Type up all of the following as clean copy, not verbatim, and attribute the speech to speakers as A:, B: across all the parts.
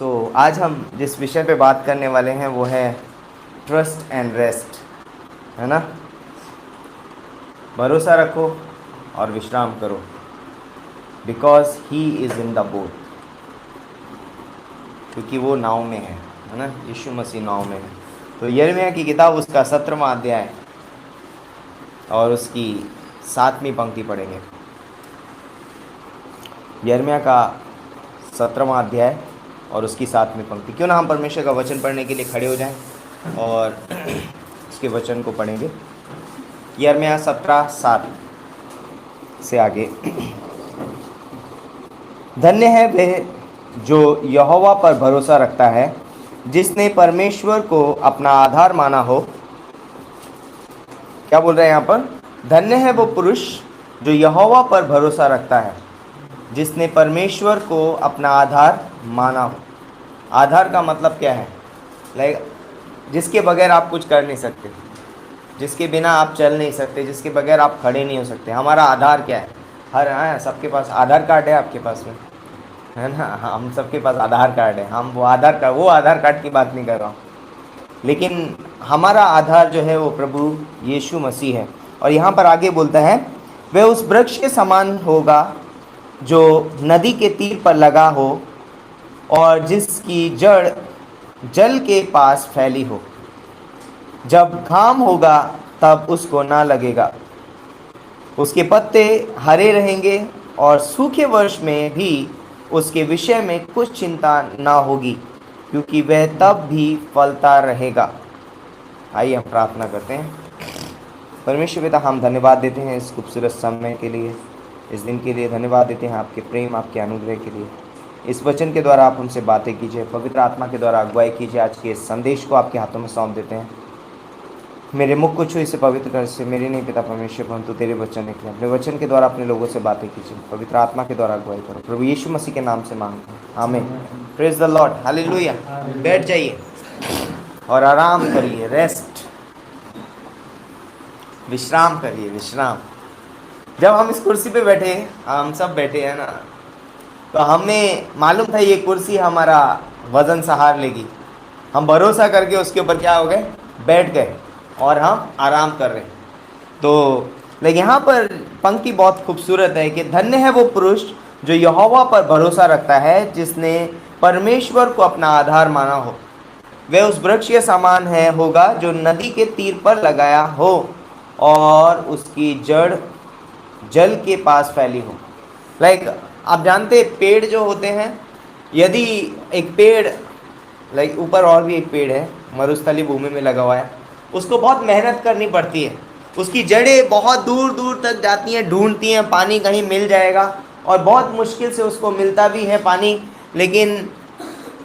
A: आज हम जिस विषय पे बात करने वाले हैं वो है ट्रस्ट एंड रेस्ट, है ना। भरोसा रखो और विश्राम करो, because he is in the boat, क्योंकि वो नाव में है ना। यीशु मसीह नाव में है। तो यिर्मयाह की किताब उसका 17वां अध्याय और उसकी 7वीं पंक्ति पढ़ेंगे। यिर्मयाह का 17वां अध्याय और उसकी 7वीं पंक्ति। क्यों ना हम परमेश्वर का वचन पढ़ने के लिए खड़े हो जाएं और उसके वचन को पढ़ेंगे। यिर्मयाह 17:7 से आगे। धन्य है वह जो यहोवा पर भरोसा रखता है, जिसने परमेश्वर को अपना आधार माना हो। क्या बोल रहे हैं यहाँ पर? धन्य है वो पुरुष जो यहोवा पर भरोसा रखता है, जिसने परमेश्वर को अपना आधार माना हो। आधार का मतलब क्या है? जिसके बगैर आप कुछ कर नहीं सकते, जिसके बिना आप चल नहीं सकते, जिसके बगैर आप खड़े नहीं हो सकते। हमारा आधार क्या है? सबके पास आधार कार्ड है, आपके पास में है ना। हम सबके पास आधार कार्ड है। हम वो आधार कार्ड की बात नहीं कर रहा हूँ, लेकिन हमारा आधार जो है वो प्रभु यीशु मसीह है। और यहाँ पर आगे बोलता है, वह उस वृक्ष के समान होगा जो नदी के तीर पर लगा हो और जिसकी जड़ जल के पास फैली हो। जब घाम होगा तब उसको ना लगेगा, उसके पत्ते हरे रहेंगे और सूखे वर्ष में भी उसके विषय में कुछ चिंता ना होगी, क्योंकि वह तब भी फलता रहेगा। आइए हम प्रार्थना करते हैं। परमेश्वर पिता, हम धन्यवाद देते हैं इस खूबसूरत समय के लिए, इस दिन के लिए धन्यवाद देते हैं, आपके प्रेम, आपके अनुग्रह के लिए। इस वचन के द्वारा आप हमसे बातें कीजिए, पवित्र आत्मा के द्वारा अगुवाई कीजिए। आज के इस संदेश को आपके हाथों में सौंप देते हैं। मेरे मुख को छू, इसे पवित्र कर, से मेरे नहीं पिता परमेश्वर, परंतु तेरे वचन निकले। अपने वचन के द्वारा अपने लोगों से बातें कीजिए, पवित्र आत्मा के द्वारा अगुवाई करो। प्रभु यीशु मसीह के नाम से मांगते हैं, आमीन। Praise the Lord, hallelujah. बैठ जाइए और आराम करिए, रेस्ट, विश्राम करिए, विश्राम। जब हम इस कुर्सी पे बैठे, हम सब बैठे हैं ना, तो हमें मालूम था ये कुर्सी हमारा वजन सहार लेगी। हम भरोसा करके उसके ऊपर क्या हो गए, बैठ गए और हम आराम कर रहे हैं। तो लेकिन यहाँ पर पंक्ति बहुत खूबसूरत है कि धन्य है वो पुरुष जो यहोवा पर भरोसा रखता है, जिसने परमेश्वर को अपना आधार माना हो। वह उस वृक्ष के समान है होगा जो नदी के तीर पर लगाया हो और उसकी जड़ जल के पास फैली हो। आप जानते पेड़ जो होते हैं, यदि एक पेड़ ऊपर और भी एक पेड़ है मरुस्थली भूमि में लगा हुआ है, उसको बहुत मेहनत करनी पड़ती है। उसकी जड़ें बहुत दूर दूर तक जाती हैं, ढूंढती हैं पानी कहीं मिल जाएगा, और बहुत मुश्किल से उसको मिलता भी है पानी। लेकिन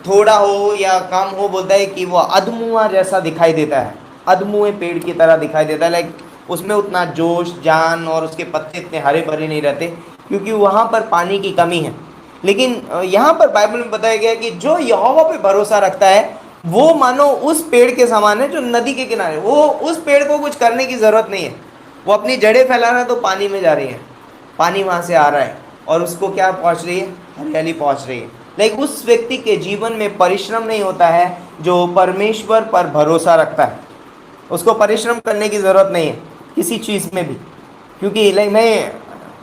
A: थोड़ा हो या कम हो, बोलता है कि वो अधमुआ जैसा दिखाई देता है, अधमुए पेड़ की तरह दिखाई देता है। उसमें उतना जोश जान और उसके पत्ते इतने हरे भरे नहीं रहते, क्योंकि वहाँ पर पानी की कमी है। लेकिन यहाँ पर बाइबल में बताया गया कि जो यहोवा पे भरोसा रखता है वो मानो उस पेड़ के समान है जो नदी के किनारे। वो उस पेड़ को कुछ करने की ज़रूरत नहीं है, वो अपनी जड़ें फैला रहा है तो पानी में जा रही है, पानी वहाँ से आ रहा है और उसको क्या पहुँच रही है, हरियाली पहुँच रही है। लेकिन उस व्यक्ति के जीवन में परिश्रम नहीं होता है जो परमेश्वर पर भरोसा रखता है। उसको परिश्रम करने की ज़रूरत नहीं है किसी चीज़ में भी, क्योंकि मैं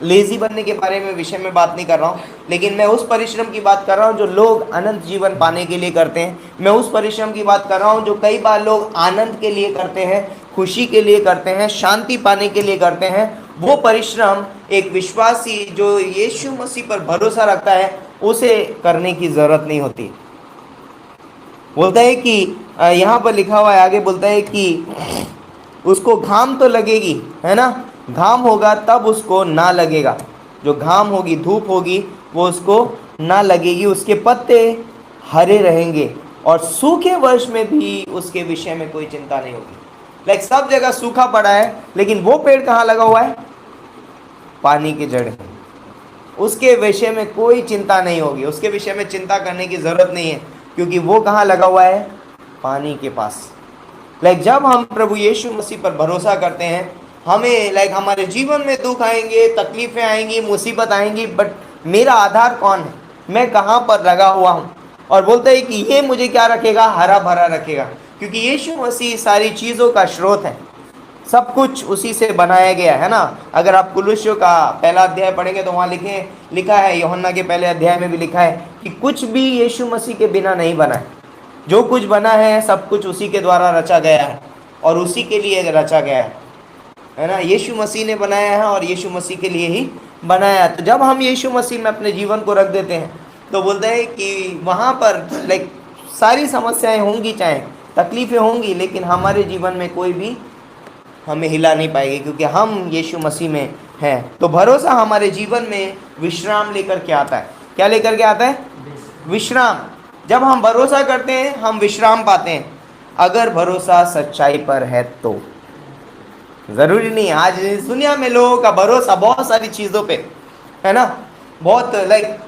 A: लेज़ी बनने के बारे में विषय में बात नहीं कर रहा हूँ, लेकिन मैं उस परिश्रम की बात कर रहा हूँ जो लोग अनंत जीवन पाने के लिए करते हैं। मैं उस परिश्रम की बात कर रहा हूँ जो कई बार लोग आनंद के लिए करते हैं, खुशी के लिए करते हैं, शांति पाने के लिए करते हैं। वो परिश्रम एक विश्वासी जो यीशु मसीह पर भरोसा रखता है उसे करने की ज़रूरत नहीं होती। बोलता है कि यहाँ पर लिखा हुआ है, आगे बोलता है कि उसको घाम तो लगेगी, है ना, घाम होगा तब उसको ना लगेगा। जो घाम होगी, धूप होगी, वो उसको ना लगेगी। उसके पत्ते हरे रहेंगे और सूखे वर्ष में भी उसके विषय में कोई चिंता नहीं होगी। सब जगह सूखा पड़ा है, लेकिन वो पेड़ कहाँ लगा हुआ है, पानी की जड़, उसके विषय में कोई चिंता नहीं होगी, उसके विषय में चिंता करने की ज़रूरत नहीं है, क्योंकि वो कहाँ लगा हुआ है, पानी के पास। जब हम प्रभु यीशु मसीह पर भरोसा करते हैं, हमें हमारे जीवन में दुख आएंगे, तकलीफ़ें आएंगी, मुसीबत आएंगी, बट मेरा आधार कौन है, मैं कहाँ पर लगा हुआ हूँ। और बोलते हैं कि ये मुझे क्या रखेगा, हरा भरा रखेगा, क्योंकि यीशु मसीह सारी चीज़ों का स्रोत है। सब कुछ उसी से बनाया गया है ना। अगर आप कुलुस्सियों का पहला अध्याय पढ़ेंगे तो वहाँ लिखा है, यूहन्ना के पहले अध्याय में भी लिखा है कि कुछ भी यीशु मसीह के बिना नहीं बना है। जो कुछ बना है सब कुछ उसी के द्वारा रचा गया है और उसी के लिए रचा गया है ना। यीशु मसीह ने बनाया है और यीशु मसीह के लिए ही बनाया है। तो जब हम यीशु मसीह में अपने जीवन को रख देते हैं तो बोलते हैं कि वहाँ पर सारी समस्याएं होंगी, चाहे तकलीफें होंगी, लेकिन हमारे जीवन में कोई भी हमें हिला नहीं पाएगी, क्योंकि हम यीशु मसीह में हैं। तो भरोसा हमारे जीवन में विश्राम लेकर के आता है। क्या लेकर के आता है? विश्राम। जब हम भरोसा करते हैं हम विश्राम पाते हैं। अगर भरोसा सच्चाई पर है तो। ज़रूरी नहीं, आज इस दुनिया में लोगों का भरोसा बहुत सारी चीज़ों पे है ना, बहुत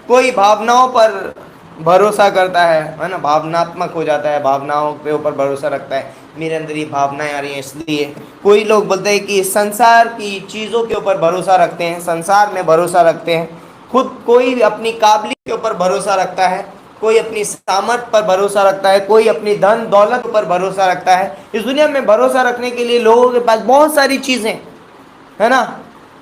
A: कोई भावनाओं पर भरोसा करता है ना, भावनात्मक हो जाता है, भावनाओं पे ऊपर भरोसा रखता है, मेरे अंदर ये भावनाएं आ रही हैं इसलिए। कोई लोग बोलते हैं कि संसार की चीज़ों के ऊपर भरोसा रखते हैं, संसार में भरोसा रखते हैं। खुद कोई अपनी काबिलियत के ऊपर भरोसा रखता है, कोई अपनी सामर्थ पर भरोसा रखता है, कोई अपनी धन दौलत पर भरोसा रखता है। इस दुनिया में भरोसा रखने के लिए लोगों के पास बहुत सारी चीज़ें है ना,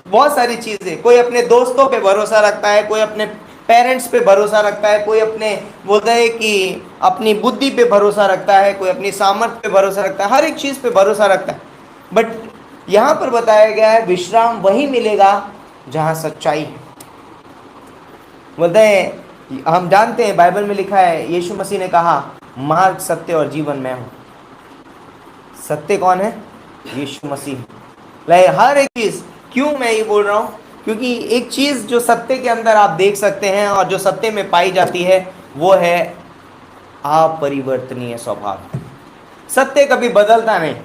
A: बहुत सारी चीज़ें। कोई अपने दोस्तों पे भरोसा रखता है, कोई अपने पेरेंट्स पे भरोसा रखता है, कोई अपने बोलता है कि अपनी बुद्धि पे भरोसा रखता है, कोई अपनी सामर्थ्य पे भरोसा रखता है, हर एक चीज़ पे भरोसा रखता है। बट यहाँ पर बताया गया है विश्राम वही मिलेगा जहाँ सच्चाई है। बोलते हैं, हम जानते हैं बाइबल में लिखा है, यीशु मसीह ने कहा मार्ग सत्य और जीवन मैं हूँ। सत्य कौन है? यीशु मसीह। हर एक चीज़, क्यों मैं ये बोल रहा हूँ, क्योंकि एक चीज़ जो सत्य के अंदर आप देख सकते हैं और जो सत्य में पाई जाती है वो है अपरिवर्तनीय स्वभाव। सत्य कभी बदलता नहीं,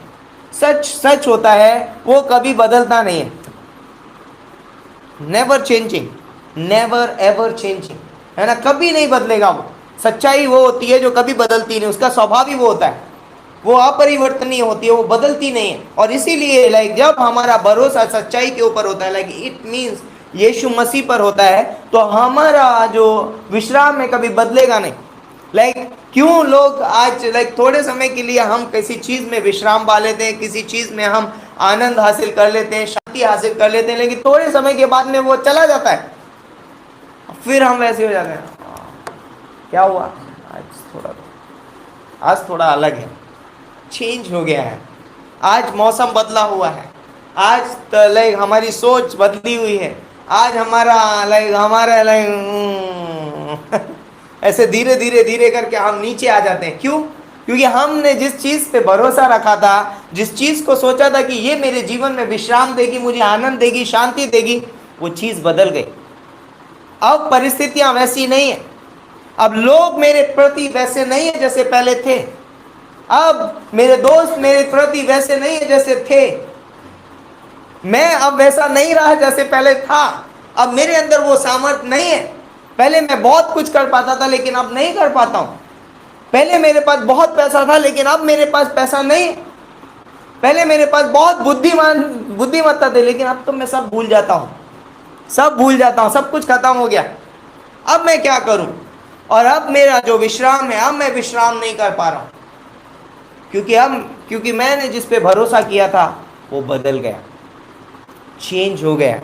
A: सच सच होता है, वो कभी बदलता नहीं है। Never changing, never ever changing, है ना, कभी नहीं बदलेगा वो। सच्चाई वो होती है जो कभी बदलती नहीं, उसका स्वभाव ही वो होता है, वो अपरिवर्तनीय होती है, वो बदलती नहीं है। और इसीलिए जब हमारा भरोसा सच्चाई के ऊपर होता है, इट मीन्स यीशु मसीह पर होता है, तो हमारा जो विश्राम है कभी बदलेगा नहीं। क्यों लोग आज थोड़े समय के लिए हम किसी चीज़ में विश्राम पा लेते हैं, किसी चीज़ में हम आनंद हासिल कर लेते हैं, शांति हासिल कर लेते हैं, लेकिन थोड़े समय के बाद में वो चला जाता है, फिर हम वैसे हो जाते हैं, क्या हुआ आज थोड़ा अलग है, चेंज हो गया है, आज मौसम बदला हुआ है, आज तो हमारी सोच बदली हुई है, आज हमारा ऐसे धीरे धीरे धीरे करके हम नीचे आ जाते हैं। क्यों? क्योंकि हमने जिस चीज़ पे भरोसा रखा था, जिस चीज़ को सोचा था कि ये मेरे जीवन में विश्राम देगी, मुझे आनंद देगी, शांति देगी, वो चीज़ बदल गई। अब परिस्थितियां वैसी नहीं है, अब लोग मेरे प्रति वैसे नहीं है जैसे पहले थे, अब मेरे दोस्त मेरे प्रति वैसे नहीं है जैसे थे, मैं अब वैसा नहीं रहा जैसे पहले था, अब मेरे अंदर वो सामर्थ्य नहीं है। पहले मैं बहुत कुछ कर पाता था लेकिन अब नहीं कर पाता हूँ। पहले मेरे पास बहुत पैसा था लेकिन अब मेरे पास पैसा नहीं। पहले मेरे पास बहुत बुद्धिमत्ता थे लेकिन अब तो मैं सब भूल जाता हूँ, सब कुछ खत्म हो गया। अब मैं क्या करूँ? और अब मेरा जो विश्राम है, अब मैं विश्राम नहीं कर पा रहा हूँ, क्योंकि मैंने जिस पे भरोसा किया था वो बदल गया, चेंज हो गया,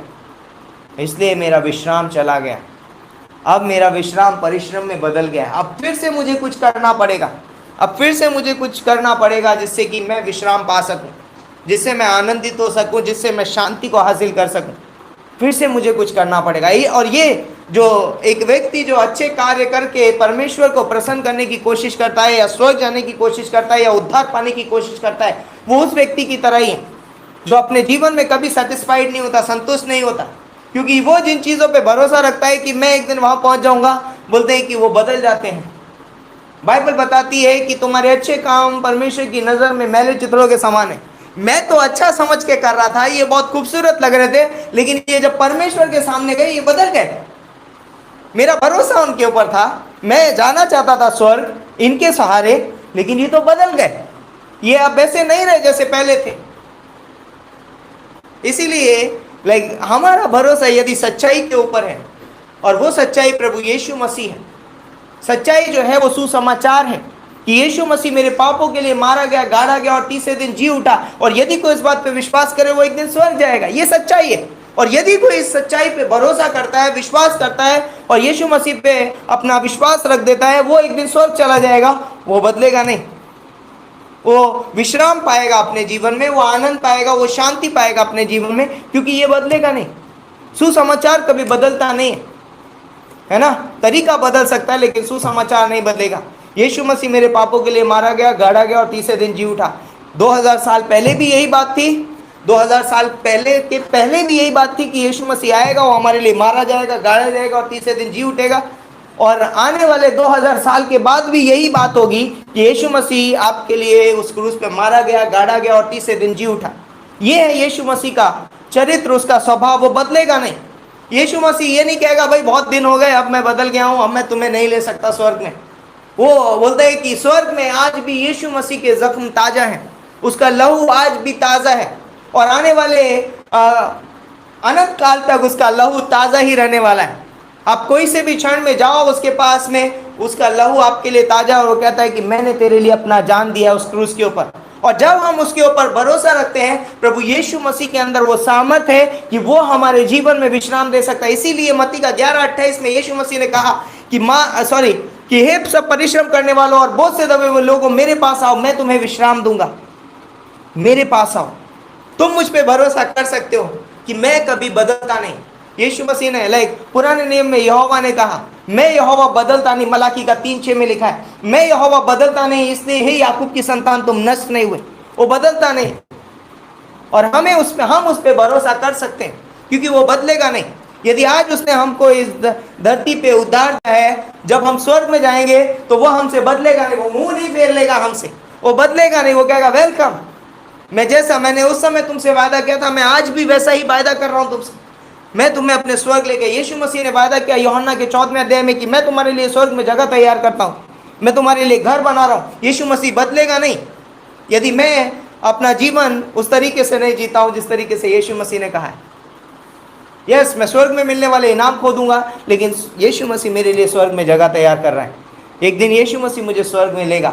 A: इसलिए मेरा विश्राम चला गया। अब मेरा विश्राम परिश्रम में बदल गया। अब फिर से मुझे कुछ करना पड़ेगा, जिससे कि मैं विश्राम पा सकूं, जिससे मैं आनंदित हो सकूं, जिससे मैं शांति को हासिल कर सकूं। फिर से मुझे कुछ करना पड़ेगा। और ये जो एक व्यक्ति जो अच्छे कार्य करके परमेश्वर को प्रसन्न करने की कोशिश करता है, या स्वर्ग जाने की कोशिश करता है, या उद्धार पाने की कोशिश करता है, वो उस व्यक्ति की तरह ही है जो अपने जीवन में कभी सेटिस्फाइड नहीं होता, संतुष्ट नहीं होता, क्योंकि वो जिन चीज़ों पे भरोसा रखता है कि मैं एक दिन वहाँ पहुँच जाऊँगा, बोलते हैं कि वो बदल जाते हैं। बाइबल बताती है कि तुम्हारे अच्छे काम परमेश्वर की नज़र में मैले चित्रों के समान है। मैं तो अच्छा समझ के कर रहा था, ये बहुत खूबसूरत लग रहे थे, लेकिन ये जब परमेश्वर के सामने गए ये बदल गए। मेरा भरोसा उनके ऊपर था, मैं जाना चाहता था स्वर्ग इनके सहारे, लेकिन ये तो बदल गए, ये अब वैसे नहीं रहे जैसे पहले थे। इसीलिए हमारा भरोसा यदि सच्चाई के ऊपर है, और वो सच्चाई प्रभु यीशु मसीह है, सच्चाई जो है वो सुसमाचार है कि यीशु मसीह मेरे पापों के लिए मारा गया, गाड़ा गया और तीसरे दिन जी उठा, और यदि कोई इस बात पे विश्वास करे वो एक दिन स्वर्ग जाएगा। ये सच्चाई है। और यदि कोई इस सच्चाई पे भरोसा करता है, विश्वास करता है और यीशु मसीह पे अपना विश्वास रख देता है, वो एक दिन स्वर्ग चला जाएगा। वो बदलेगा नहीं। वो विश्राम पाएगा अपने जीवन में, वो आनंद पाएगा, वो शांति पाएगा अपने जीवन में, क्योंकि ये बदलेगा नहीं। सुसमाचार कभी बदलता नहीं है ना। तरीका बदल सकता है लेकिन सुसमाचार नहीं बदलेगा। यीशु मसीह मेरे पापों के लिए मारा गया, गाड़ा गया और तीसरे दिन जी उठा। 2000 साल पहले भी यही बात थी। 2000 साल पहले भी यही बात थी कि यीशु मसीह आएगा, वो हमारे लिए मारा जाएगा, गाड़ा जाएगा और तीसरे दिन जी उठेगा। और आने वाले 2000 साल के बाद भी यही बात होगी कि यीशु मसीह आपके लिए उस क्रूस पे मारा गया, गाड़ा गया और तीसरे दिन जी उठा। ये है यीशु मसीह का चरित्र, उसका स्वभाव, वो बदलेगा नहीं। यीशु मसीह ये नहीं कहेगा भाई बहुत दिन हो गए, अब मैं बदल गया हूं, अब मैं तुम्हें नहीं ले सकता स्वर्ग में। वो बोलता है कि स्वर्ग में आज भी यीशु मसीह के जख्म ताजा हैं, उसका लहू आज भी ताजा है, और आने वाले अनंत काल तक उसका लहू ताजा ही रहने वाला है। आप कोई से भी क्षण में जाओ उसके पास में, उसका लहू आपके लिए ताजा, और वो कहता है कि मैंने तेरे लिए अपना जान दिया उस क्रूस के ऊपर। और जब हम उसके ऊपर भरोसा रखते हैं, प्रभु यीशु मसीह के अंदर वो सामर्थ है कि वो हमारे जीवन में विश्राम दे सकता है। इसीलिए मत्ती का 11:28 में यीशु मसीह ने कहा कि हे सब परिश्रम करने वालों और बोझ से दबे हुए लोगों, मेरे पास आओ, मैं तुम्हें विश्राम दूंगा। मेरे पास आओ। तुम मुझ पे भरोसा कर सकते हो कि मैं कभी बदलता नहीं। यीशु मसीह ने पुराने नियम में यहोवा ने कहा, मैं यहोवा बदलता नहीं। मलाकी का 3:6 में लिखा है, मैं यहोवा बदलता नहीं, इसलिए हे याकूब की संतान तुम नष्ट नहीं हुए। वो बदलता नहीं, और हम उस पे भरोसा कर सकते हैं क्योंकि वो बदलेगा नहीं। यदि आज उसने हमको इस धरती पे उद्धार दिया है, जब हम स्वर्ग में जाएंगे तो वो हमसे बदलेगा नहीं। वो मुंह नहीं फेर लेगा हमसे, वो बदलेगा नहीं। वो कहेगा वेलकम, मैंने उस समय तुमसे वादा किया था, मैं आज भी वैसा ही वादा कर रहा हूं तुमसे। मैं तुम्हें अपने स्वर्ग लेके, यीशु मसीह ने वादा किया यूहन्ना के 14वें अध्याय में कि मैं तुम्हारे लिए स्वर्ग में जगह तैयार करता हूं, मैं तुम्हारे लिए घर बना रहा हूं। यीशु मसीह बदलेगा नहीं। यदि मैं अपना जीवन उस तरीके से नहीं जीता हूं जिस तरीके से यीशु मसीह ने कहा है, यस, मैं स्वर्ग में मिलने वाले इनाम खो दूंगा, लेकिन यीशु मसीह मेरे लिए स्वर्ग में जगह तैयार कर रहा है। एक दिन यीशु मसीह मुझे स्वर्ग में लेगा।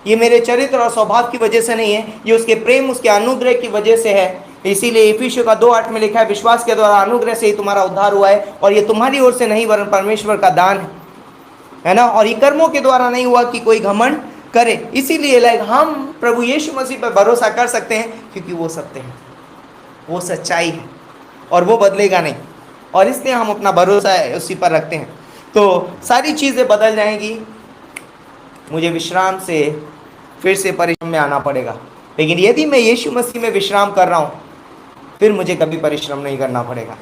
A: ये मेरे चरित्र और स्वभाव की वजह से नहीं है, ये उसके प्रेम, उसके अनुग्रह की वजह से है। इसीलिए इफिसियों का 2:8 में लिखा है, विश्वास के द्वारा अनुग्रह से ही तुम्हारा उद्धार हुआ है, और ये तुम्हारी ओर से नहीं वरन परमेश्वर का दान है ना। और ये कर्मों के द्वारा नहीं हुआ कि कोई घमंड करे। इसीलिए हम प्रभु यीशु मसीह पर भरोसा कर सकते हैं क्योंकि वो सत्य है, वो सच्चाई है और वो बदलेगा नहीं, और इसलिए हम अपना भरोसा उसी पर रखते हैं। तो सारी चीज़ें बदल जाएंगी। मुझे विश्राम से फिर से परिश्रम में आना पड़ेगा, लेकिन यदि मैं यीशु मसीह में विश्राम कर रहा हूँ, फिर मुझे कभी परिश्रम नहीं करना पड़ेगा,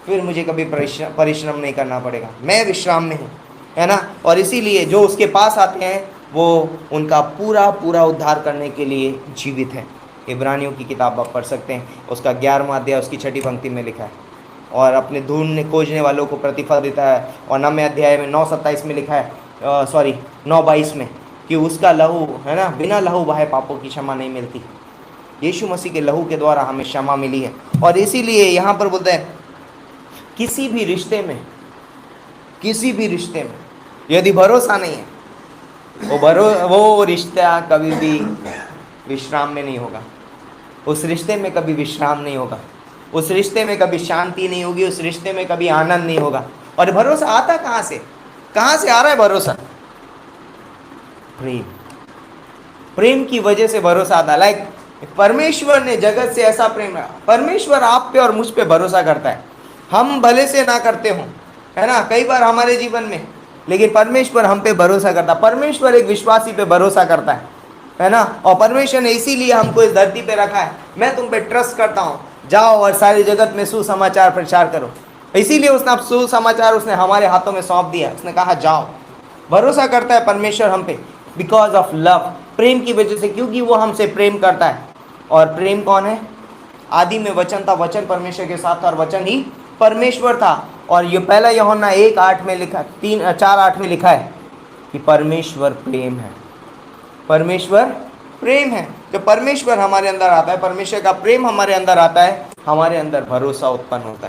A: फिर मुझे कभी परिश्रम नहीं करना पड़ेगा। मैं विश्राम में हूँ, है ना। और इसीलिए जो उसके पास आते हैं वो उनका पूरा पूरा उद्धार करने के लिए जीवित है। इब्रानियों की किताब आप पढ़ सकते हैं, उसका 11वां अध्याय उसकी 6ठी पंक्ति में लिखा है, और अपने ढूंढने खोजने वालों को प्रतिफल देता है। और 9वें अध्याय में 9:27 में लिखा है, 9:22 में, कि उसका लहू, है ना, बिना लहू बहाए पापों की क्षमा नहीं मिलती। यीशु मसीह के लहू के द्वारा हमें क्षमा मिली है। और इसीलिए यहाँ पर बोलते हैं किसी भी रिश्ते में यदि भरोसा नहीं है, वो रिश्ता कभी भी विश्राम में नहीं होगा। उस रिश्ते में कभी विश्राम नहीं होगा, उस रिश्ते में कभी शांति नहीं होगी, उस रिश्ते में कभी आनंद नहीं होगा। और भरोसा आता कहाँ से आ रहा है? भरोसा प्रेम की वजह से भरोसा आता। परमेश्वर ने जगत से ऐसा प्रेम रखा, परमेश्वर आप पे और मुझ पे भरोसा करता है। हम भले से ना करते हो, है ना, कई बार हमारे जीवन में, लेकिन परमेश्वर हम पे भरोसा करता है। परमेश्वर एक विश्वासी पे भरोसा करता है ना। और परमेश्वर ने इसीलिए हमको इस धरती पे रखा है। मैं तुम पे ट्रस्ट करता हूँ, जाओ और सारी जगत में सुसमाचार प्रचार करो। इसीलिए उसने सुसमाचार उसने हमारे हाथों में सौंप दिया। उसने कहा जाओ। भरोसा करता है परमेश्वर हम पे, बिकॉज ऑफ लव, प्रेम की वजह से, क्योंकि वो हमसे प्रेम करता है। और प्रेम कौन है? आदि में वचन था, वचन परमेश्वर के साथ था और वचन ही परमेश्वर था। और ये पहला यूहन्ना 1:8 में लिखा, 4:8 में लिखा है कि परमेश्वर प्रेम है। परमेश्वर प्रेम है। जब परमेश्वर हमारे अंदर आता है, परमेश्वर का प्रेम हमारे अंदर आता है, हमारे अंदर भरोसा उत्पन्न होता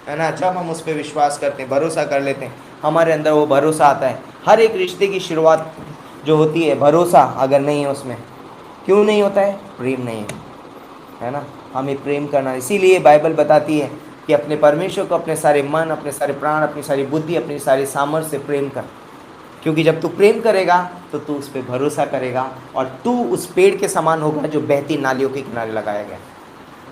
A: है ना। जब हम उस पर विश्वास करते हैं, भरोसा कर लेते हैं, हमारे अंदर वो भरोसा आता है। हर एक रिश्ते की शुरुआत जो होती है, भरोसा अगर नहीं है उसमें, क्यों नहीं होता है? प्रेम नहीं है ना। हमें प्रेम करना, इसीलिए बाइबल बताती है कि अपने परमेश्वर को अपने सारे मन, अपने सारे प्राण, अपनी सारी बुद्धि, अपनी सारी सामर्थ्य से प्रेम कर। क्योंकि जब तू प्रेम करेगा तो तू उस पर भरोसा करेगा और तू उस पेड़ के समान होगा जो बहती नालियों के किनारे लगाया गया,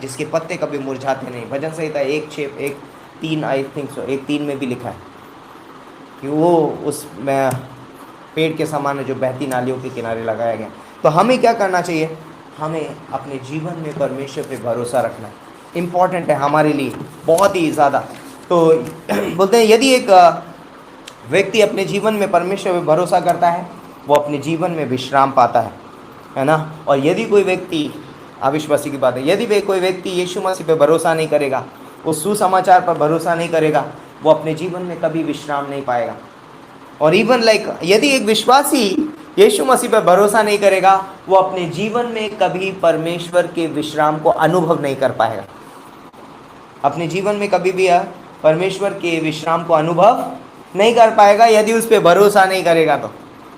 A: जिसके पत्ते कभी मुरझाते नहीं। भजन संहिता 1:6, 1:3 आई थिंक सो, 1:3 में भी लिखा है कि वो उस पेड़ के समान है जो बहती नालियों के किनारे लगाया गया। तो हमें क्या करना चाहिए? हमें अपने जीवन में परमेश्वर पे भरोसा रखना इम्पॉर्टेंट है हमारे लिए, बहुत ही ज़्यादा। तो बोलते हैं यदि एक व्यक्ति अपने जीवन में परमेश्वर पे भरोसा करता है, वो अपने जीवन में विश्राम पाता है ना। और यदि कोई व्यक्ति, अविश्वासी की बात है, यदि कोई व्यक्ति यीशु मसीह पे भरोसा नहीं करेगा, उस सुसमाचार पर भरोसा नहीं करेगा, वो अपने जीवन में कभी विश्राम नहीं पाएगा। और इवन यदि एक विश्वासी यीशु मसीह पर भरोसा नहीं करेगा, वो अपने जीवन में कभी परमेश्वर के विश्राम को अनुभव नहीं कर पाएगा। अपने जीवन में कभी भी परमेश्वर के विश्राम को अनुभव नहीं कर पाएगा यदि उस पर भरोसा नहीं करेगा। तो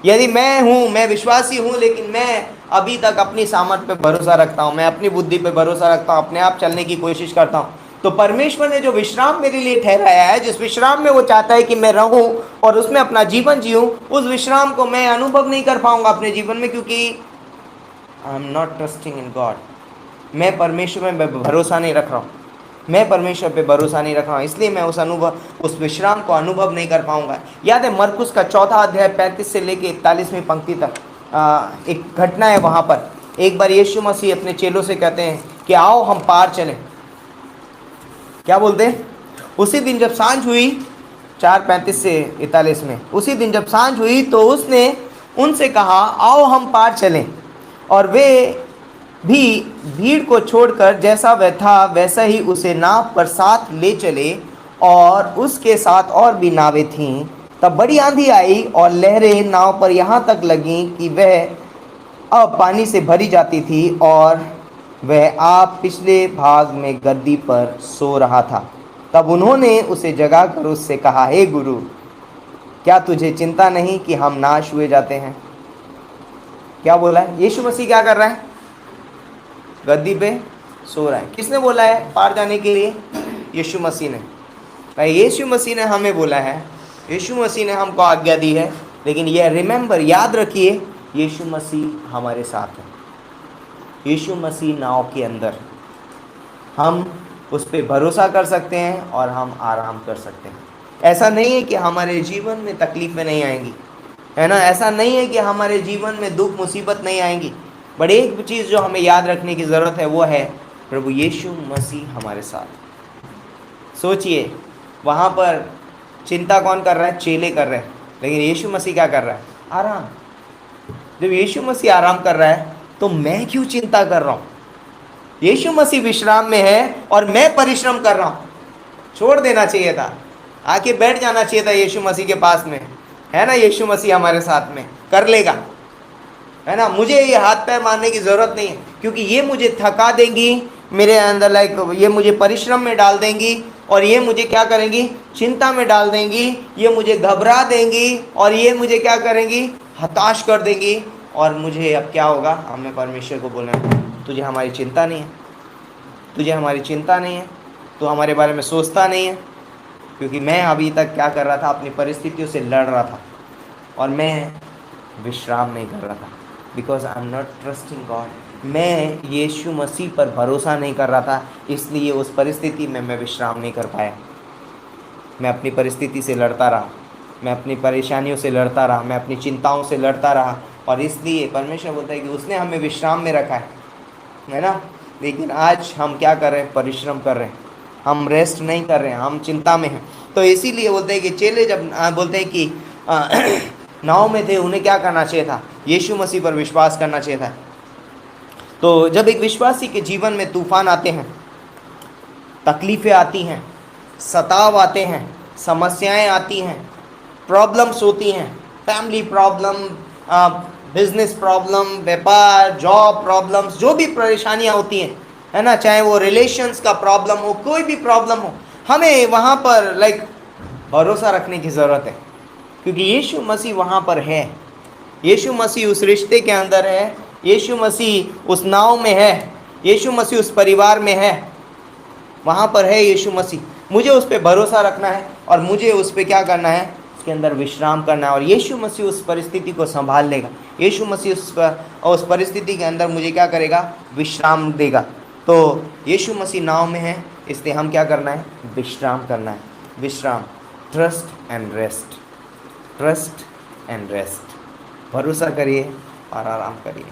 A: यदि मैं विश्वासी हूँ, लेकिन मैं अभी तक अपनी सामर्थ पे भरोसा रखता हूँ, मैं अपनी बुद्धि पे भरोसा रखता हूँ, अपने आप चलने की कोशिश करता हूँ, तो परमेश्वर ने जो विश्राम मेरे लिए ठहराया है, जिस विश्राम में वो चाहता है कि मैं रहूं और उसमें अपना जीवन जीऊं, उस विश्राम को मैं अनुभव नहीं कर पाऊंगा अपने जीवन में, क्योंकि I am not trusting in God. मैं परमेश्वर में भरोसा नहीं रख रहा हूँ, मैं परमेश्वर पे भरोसा नहीं रख रहा हूँ, इसलिए मैं उस विश्राम को अनुभव नहीं कर पाऊंगा। याद है मरकुस का 4 अध्याय 35 से लेके 41वीं पंक्ति तक एक घटना है। वहाँ पर एक बार यीशु मसीह अपने चेलों से कहते हैं कि आओ हम पार चलें। क्या बोलते हैं? उसी दिन जब सांझ हुई, 4:35 से 41 में, उसी दिन जब सांझ हुई तो उसने उनसे कहा आओ हम पार चलें। और वे भी भीड़ को छोड़कर जैसा वह था वैसा ही उसे नाव पर साथ ले चले, और उसके साथ और भी नावें थीं। तब बड़ी आंधी आई और लहरें नाव पर यहाँ तक लगीं कि वह अब पानी से भरी जाती थी, और वह आप पिछले भाग में गद्दी पर सो रहा था। तब उन्होंने उसे जगाकर उससे कहा, हे गुरु, क्या तुझे चिंता नहीं कि हम नाश हुए जाते हैं? क्या बोला है? यीशु मसीह क्या कर रहा है? गद्दी पे सो रहा है। किसने बोला है पार जाने के लिए? यीशु मसीह ने। भाई यीशु मसीह ने हमें बोला है, यीशु मसीह ने हमको आज्ञा दी है। लेकिन यह रिमेंबर, याद रखिए, यीशु मसीह हमारे साथ है। यीशु मसीह नाव के अंदर, हम उस पर भरोसा कर सकते हैं और हम आराम कर सकते हैं। ऐसा नहीं है कि हमारे जीवन में तकलीफें नहीं आएंगी, है ना। ऐसा नहीं है कि हमारे जीवन में दुख मुसीबत नहीं आएंगी। बट एक चीज़ जो हमें याद रखने की ज़रूरत है वो है प्रभु यीशु मसीह हमारे साथ। सोचिए, वहाँ पर चिंता कौन कर रहा है? चेले कर रहे हैं। लेकिन यीशु मसीह क्या कर रहा है? आराम। जब यीशु मसीह आराम कर रहा है तो मैं क्यों चिंता कर रहा हूँ? यीशु मसीह विश्राम में है और मैं परिश्रम कर रहा हूँ। छोड़ देना चाहिए था, आके बैठ जाना चाहिए था यीशु मसीह के पास में, है ना। यीशु मसीह हमारे साथ में कर लेगा, है ना। मुझे ये हाथ पैर मारने की ज़रूरत नहीं है, क्योंकि ये मुझे थका देंगी, मेरे अंदर ये मुझे परिश्रम में डाल देंगी, और ये मुझे क्या करेंगी? चिंता में डाल देंगी, ये मुझे घबरा देंगी, और ये मुझे क्या करेंगी? हताश कर देंगी। और मुझे अब क्या होगा? हमें परमेश्वर को बोलना, तुझे हमारी चिंता नहीं है, तुझे हमारी चिंता नहीं है, तू हमारे बारे में सोचता नहीं है। क्योंकि मैं अभी तक क्या कर रहा था? अपनी परिस्थितियों से लड़ रहा था और मैं विश्राम नहीं कर रहा था, because I am not trusting God. मैं यीशु मसीह पर भरोसा नहीं कर रहा था, इसलिए उस परिस्थिति में मैं विश्राम नहीं कर पाया। मैं अपनी परिस्थिति से लड़ता रहा, मैं अपनी परेशानियों से लड़ता रहा, मैं अपनी चिंताओं से लड़ता रहा, और इसलिए परमेश्वर बोलता है कि उसने हमें विश्राम में रखा है ना। लेकिन आज हम क्या कर रहे हैं? परिश्रम कर रहे हैं, हम रेस्ट नहीं कर रहे हैं, हम चिंता में हैं। तो इसीलिए बोलते हैं कि चेले जब बोलते हैं कि नाव में थे, उन्हें क्या करना चाहिए था? यीशु मसीह पर विश्वास करना चाहिए था। तो जब एक विश्वासी के जीवन में तूफान आते हैं, तकलीफ़ें आती हैं, सताव आते हैं, समस्याएं आती हैं, प्रॉब्लम्स होती हैं, फैमिली प्रॉब्लम, बिजनेस प्रॉब्लम, व्यापार, जॉब प्रॉब्लम्स, जो भी परेशानियां होती हैं, है ना, चाहे वो रिलेशंस का प्रॉब्लम हो, कोई भी प्रॉब्लम हो, हमें वहाँ पर भरोसा रखने की ज़रूरत है। क्योंकि यीशु मसीह वहाँ पर है। यीशु मसीह उस रिश्ते के अंदर है, यीशु मसीह उस नाव में है, यीशु मसीह उस परिवार में है, वहाँ पर है यीशु मसीह। मुझे उस पर भरोसा रखना है और मुझे उस पर क्या करना है, उसके अंदर विश्राम करना है, और यीशु मसीह उस परिस्थिति को संभाल लेगा। यीशु मसीह उस परिस्थिति के अंदर मुझे क्या करेगा, विश्राम देगा। तो यीशु मसीह नाव में है, इसलिए हम क्या करना है, विश्राम करना है। विश्राम, trust and rest, trust and rest. भरोसा करिए और आराम करिए,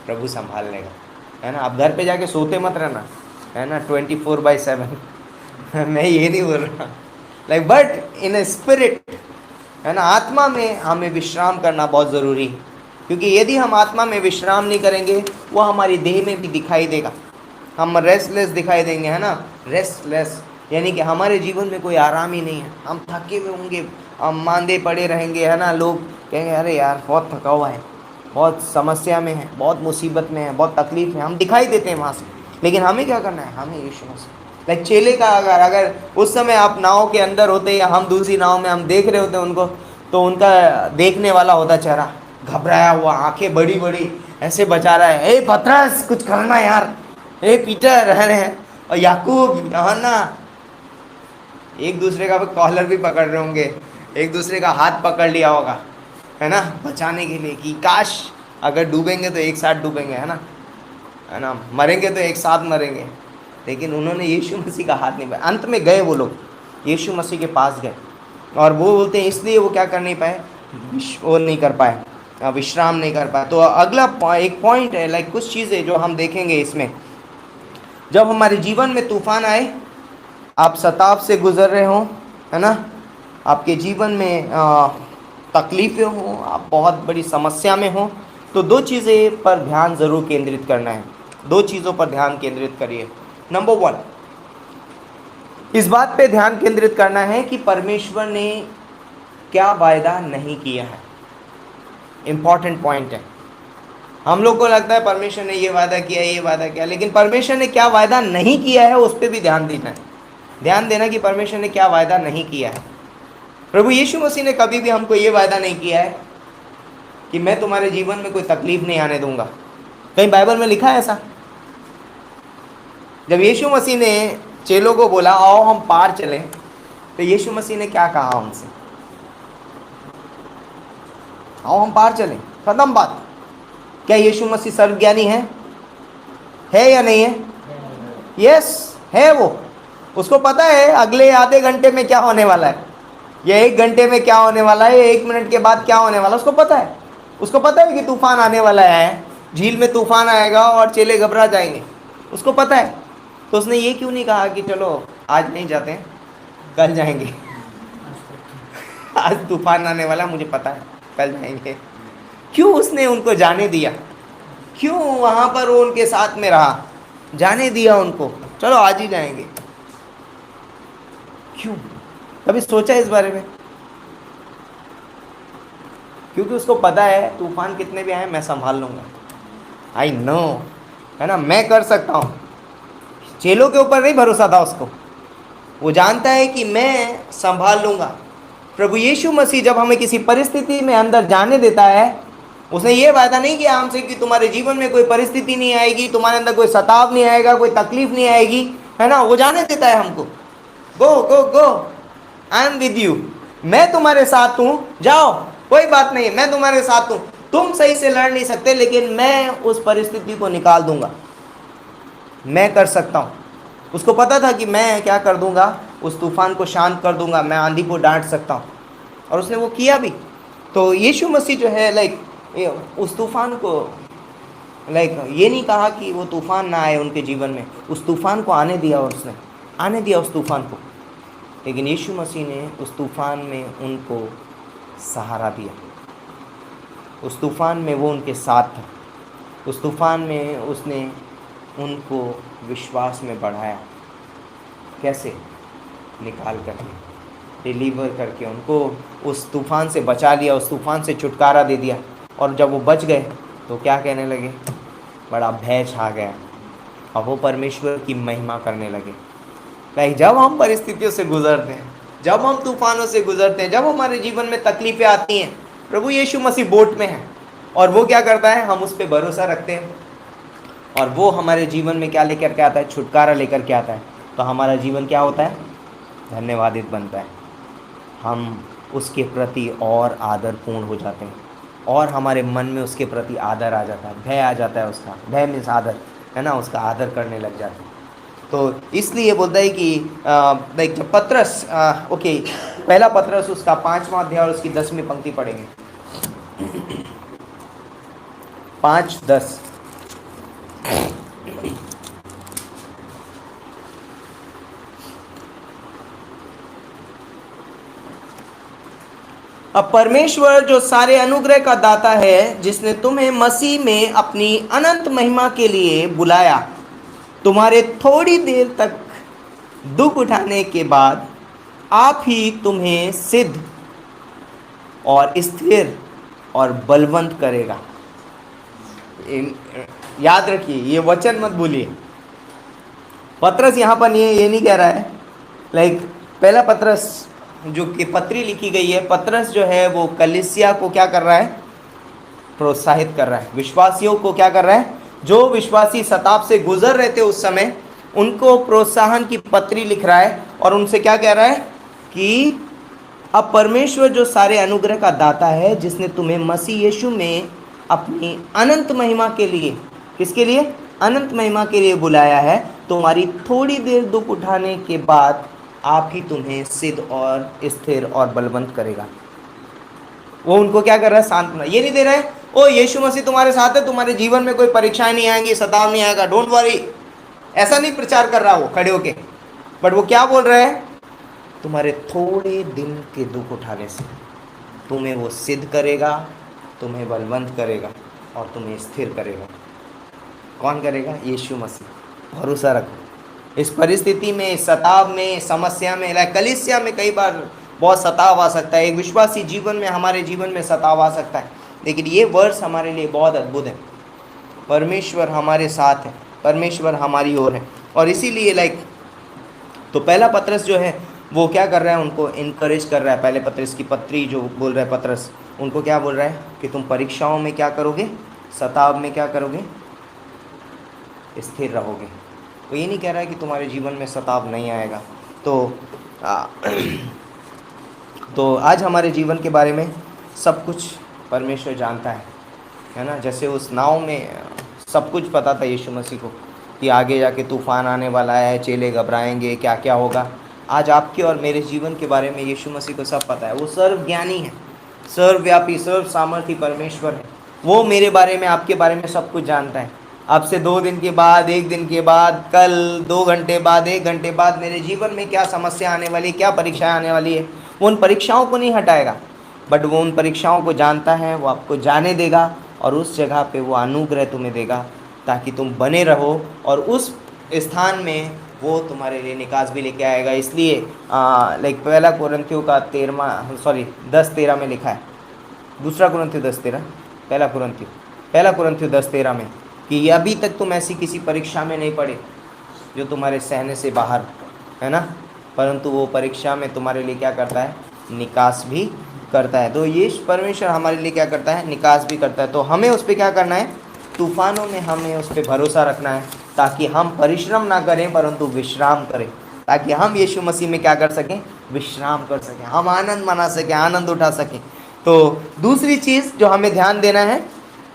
A: प्रभु संभाल लेगा, है ना। आप घर पे जाके सोते मत रहना, है ना, 24/7 मैं ये नहीं बोल रहा, like but in a spirit, है ना, आत्मा में हमें विश्राम करना बहुत ज़रूरी है। क्योंकि यदि हम आत्मा में विश्राम नहीं करेंगे, वो हमारी देह में भी दिखाई देगा। हम रेस्टलेस दिखाई देंगे, है ना, रेस्टलेस, यानी कि हमारे जीवन में कोई आराम ही नहीं है। हम थके हुए होंगे, हम मांदे पड़े रहेंगे, है ना। लोग कहेंगे अरे यार बहुत थका हुआ है, बहुत समस्या में है, बहुत मुसीबत में है, बहुत तकलीफ में, हम दिखाई देते हैं वहाँ से। लेकिन हमें क्या करना है, हमें यीशु मसीह, लाइक चेले का अगर उस समय आप नाव के अंदर होते या हम दूसरी नाव में हम देख रहे होते उनको, तो उनका देखने वाला होता चेहरा घबराया हुआ, आंखें बड़ी बड़ी ऐसे बचा रहा है, ए पतरस कुछ करना यार, ए पीटर, है, और याकूब, यूहन्ना, एक दूसरे का कॉलर भी पकड़ रहे होंगे, एक दूसरे का हाथ पकड़ लिया होगा, है ना, बचाने के लिए, कि काश अगर डूबेंगे तो एक साथ डूबेंगे, है ना, मरेंगे तो एक साथ मरेंगे। लेकिन उन्होंने यीशु मसीह का हाथ नहीं पाया। अंत में गए वो लोग, यीशु मसीह के पास गए, और वो बोलते हैं इसलिए वो क्या कर नहीं पाए, वो नहीं कर पाए, विश्राम नहीं कर पाए। तो अगला एक पॉइंट है, लाइक कुछ चीज़ें जो हम देखेंगे इसमें, जब हमारे जीवन में तूफान आए, आप सताव से गुजर रहे हो, है ना, आपके जीवन में तकलीफ़ें हों, आप बहुत बड़ी समस्या में हो, तो दो चीज़ें पर ध्यान ज़रूर केंद्रित करना है। दो चीज़ों पर ध्यान केंद्रित करिए। नंबर 1, इस बात पे ध्यान केंद्रित करना है कि परमेश्वर ने क्या वायदा नहीं किया है। इम्पॉर्टेंट पॉइंट है। हम लोग को लगता है परमेश्वर ने ये वादा किया, ये वादा किया, लेकिन परमेश्वर ने क्या वायदा नहीं किया है उस पर भी ध्यान देना है। ध्यान देना कि परमेश्वर ने क्या वायदा नहीं किया है। प्रभु यीशु मसीह ने कभी भी हमको ये वायदा नहीं किया है कि मैं तुम्हारे जीवन में कोई तकलीफ नहीं आने दूंगा। कहीं बाइबल में लिखा है ऐसा? जब यीशु मसीह ने चेलों को बोला आओ हम पार चलें, तो यीशु मसीह ने क्या कहा उनसे? आओ हम पार चलें, खत्म बात। क्या यीशु मसीह सर्वज्ञानी है या नहीं है? यस है। वो, उसको पता है अगले आधे घंटे में क्या होने वाला है, या 1 घंटे में क्या होने वाला है, 1 मिनट के बाद क्या होने वाला है, उसको पता है। उसको पता है कि तूफान आने वाला है, झील में तूफान आएगा और चेले घबरा जाएंगे, उसको पता है। तो उसने ये क्यों नहीं कहा कि चलो आज नहीं जाते हैं, कल जाएंगे आज तूफान आने वाला मुझे पता है, कल जाएंगे। क्यों उसने उनको जाने दिया? क्यों वहाँ पर वो उनके साथ में रहा, जाने दिया उनको, चलो आज ही जाएंगे? क्यों? कभी सोचा इस बारे में? क्योंकि उसको पता है तूफान कितने भी आए मैं संभाल लूँगा। आई नो, है ना, मैं कर सकता हूँ। चेलों के ऊपर नहीं भरोसा था उसको, वो जानता है कि मैं संभाल लूँगा। प्रभु यीशु मसीह जब हमें किसी परिस्थिति में अंदर जाने देता है, उसने ये वादा नहीं किया हमसे कि तुम्हारे जीवन में कोई परिस्थिति नहीं आएगी, तुम्हारे अंदर कोई सताव नहीं आएगा, कोई तकलीफ नहीं आएगी, है ना। वो जाने देता है हमको, गो गो गो, आई एम विद यू, मैं तुम्हारे साथ हूँ, जाओ, कोई बात नहीं, मैं तुम्हारे साथ हूँ। तुम सही से लड़ नहीं सकते, लेकिन मैं उस परिस्थिति को निकाल दूंगा, मैं कर सकता हूँ। उसको पता था कि मैं क्या कर दूंगा, उस तूफान को शांत कर दूंगा, मैं आंधी को डांट सकता हूँ, और उसने वो किया भी। तो यीशु मसीह जो है लाइक उस तूफान को, लाइक ये नहीं कहा कि वो तूफान ना आए उनके जीवन में, उस तूफान को आने दिया, और उसने आने दिया उस तूफान को। लेकिन यीशु मसीह ने उस तूफान में उनको सहारा दिया, उस तूफान में वो उनके साथ था, उस तूफान में उसने उनको विश्वास में बढ़ाया। कैसे? निकाल करके, डिलीवर करके उनको उस तूफान से बचा लिया, उस तूफान से छुटकारा दे दिया। और जब वो बच गए तो क्या कहने लगे? बड़ा भय छा गया, और वो परमेश्वर की महिमा करने लगे। लाइक जब हम परिस्थितियों से गुजरते हैं, जब हम तूफानों से गुजरते हैं, जब हमारे जीवन में तकलीफें आती हैं, प्रभु यीशु मसीह बोट में है और वो क्या करता है, हम उस पर भरोसा रखते हैं और वो हमारे जीवन में क्या लेकर के आता है, छुटकारा लेकर के आता है। तो हमारा जीवन क्या होता है, धन्यवादित बनता है। हम उसके प्रति और आदरपूर्ण हो जाते हैं और हमारे मन में उसके प्रति आदर आ जाता है, भय आ जाता है। उसका भय मीन्स आदर, है ना, उसका आदर करने लग जाते हैं। तो इसलिए बोलता है कि लाइक जब पत्रस ओके, पहला पत्रस उसका 5वां अध्याय और उसकी 10वीं पंक्ति पढ़ेंगे। 5:10। अब परमेश्वर जो सारे अनुग्रह का दाता है, जिसने तुम्हें मसीह में अपनी अनंत महिमा के लिए बुलाया, तुम्हारे थोड़ी देर तक दुख उठाने के बाद आप ही तुम्हें सिद्ध और स्थिर और बलवंत करेगा। याद रखिए, ये वचन मत भूलिए। पत्रस यहाँ पर ये नहीं कह रहा है, लाइक पहला पत्रस जो कि पत्री लिखी गई है, पत्रस जो है वो कलीसिया को क्या कर रहा है, प्रोत्साहित कर रहा है। विश्वासियों को क्या कर रहा है, जो विश्वासी सताप से गुजर रहे थे उस समय, उनको प्रोत्साहन की पत्री लिख रहा है और उनसे क्या कह रहा है कि अब परमेश्वर जो सारे अनुग्रह का दाता है, जिसने तुम्हें मसीह यीशु में अपनी अनंत महिमा के लिए, किसके लिए, अनंत महिमा के लिए बुलाया है, तुम्हारी थोड़ी देर दुख उठाने के बाद आप ही तुम्हें सिद्ध और स्थिर और बलवंत करेगा। वो उनको क्या कर रहा है, सांत्वना। ये नहीं दे रहा है, ओ यीशु मसीह तुम्हारे साथ है, तुम्हारे जीवन में कोई परीक्षाएं नहीं आएंगी, सताव नहीं आएगा, डोंट वरी, ऐसा नहीं प्रचार कर रहा वो खड़े होके। बट वो क्या बोल रहा है, तुम्हारे थोड़े दिन के दुख उठाने से तुम्हें वो सिद्ध करेगा, तुम्हें बलवंत करेगा और तुम्हें स्थिर करेगा। कौन करेगा, यीशु मसीह। भरोसा रखो। इस परिस्थिति में, इस सताव में, समस्या में, कलीसिया में कई बार बहुत सताव आ सकता है, एक विश्वासी जीवन में, हमारे जीवन में सताव आ सकता है, लेकिन ये वर्ष हमारे लिए बहुत अद्भुत है। परमेश्वर हमारे साथ है, परमेश्वर हमारी ओर है। और इसीलिए तो पहला पत्रस जो है वो क्या कर रहा है, उनको इनकरेज कर रहा है। पहले पत्रस की पत्री जो बोल रहा है पत्रस, उनको क्या बोल रहा है कि तुम परीक्षाओं में क्या करोगे, सताव में क्या करोगे, स्थिर रहोगे। वो ये नहीं कह रहा है कि तुम्हारे जीवन में सताव नहीं आएगा। तो आज हमारे जीवन के बारे में सब कुछ परमेश्वर जानता है ना। जैसे उस नाव में सब कुछ पता था यीशु मसीह को कि आगे जाके तूफान आने वाला है, चेले घबराएंगे, क्या क्या होगा। आज आपके और मेरे जीवन के बारे में यीशु मसीह को सब पता है। वो सर्वज्ञानी है, सर्वव्यापी, सर्व सामर्थी परमेश्वर है। वो मेरे बारे में, आपके बारे में सब कुछ जानता है। आपसे 2 दिन के बाद, 1 दिन के बाद, कल 2 घंटे बाद, 1 घंटे बाद मेरे जीवन में क्या समस्या आने वाली है, क्या परीक्षाएं आने वाली है, वो उन परीक्षाओं को नहीं हटाएगा, बट वो उन परीक्षाओं को जानता है। वो आपको जाने देगा और उस जगह पे वो अनुग्रह तुम्हें देगा ताकि तुम बने रहो, और उस स्थान में वो तुम्हारे लिए निकास भी लेके आएगा। इसलिए पहला कुरिन्थियों का 10:13 में लिखा है, दूसरा कुरिन्थियों 10:13, पहला कुरिन्थियों 10:13 में, कि अभी तक तुम ऐसी किसी परीक्षा में नहीं पड़े जो तुम्हारे सहने से बाहर है ना, परंतु वो परीक्षा में तुम्हारे लिए क्या करता है, निकास भी करता है। तो ये परमेश्वर हमारे लिए क्या करता है, निकास भी करता है। तो हमें उस पर क्या करना है, तूफानों में हमें उस पर भरोसा रखना है, ताकि हम परिश्रम ना करें परंतु विश्राम करें, ताकि हम यीशु मसीह में क्या कर सकें, विश्राम कर सकें, हम आनंद मना सकें, आनंद उठा सकें। तो दूसरी चीज़ जो हमें ध्यान देना है,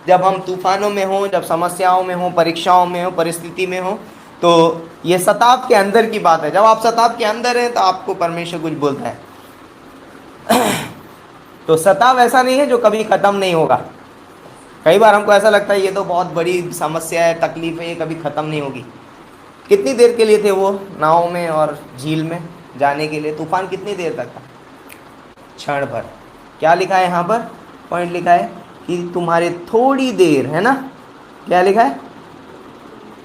A: जब हम तूफानों में हों, जब समस्याओं में हों, परीक्षाओं में हो, परिस्थिति में हो, तो ये सताव के अंदर की बात है। जब आप सताव के अंदर हैं तो आपको परमेश्वर कुछ बोलता है। तो सताव ऐसा नहीं है जो कभी ख़त्म नहीं होगा। कई बार हमको ऐसा लगता है ये तो बहुत बड़ी समस्या है, तकलीफ है, ये कभी ख़त्म नहीं होगी। कितनी देर के लिए थे वो नाव में और झील में जाने के लिए? तूफान कितनी देर तक था? क्षण भर। क्या लिखा है यहाँ पर? पॉइंट लिखा है कि तुम्हारे थोड़ी देर, है ना, क्या लिखा है?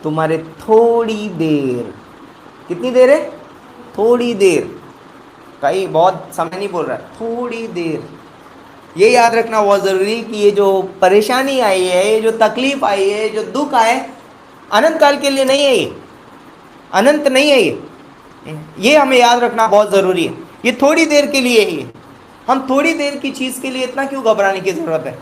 A: तुम्हारे थोड़ी देर। कितनी देर है? थोड़ी देर। कई बहुत समय नहीं बोल रहा है, थोड़ी देर। ये याद रखना बहुत ज़रूरी कि ये जो परेशानी आई है, ये जो तकलीफ आई है, जो दुख आए, अनंत काल के लिए नहीं है, ये अनंत नहीं है। ये हमें याद रखना बहुत ज़रूरी है। ये थोड़ी देर के लिए ही है। हम थोड़ी देर की चीज के लिए इतना क्यों घबराने की जरूरत है?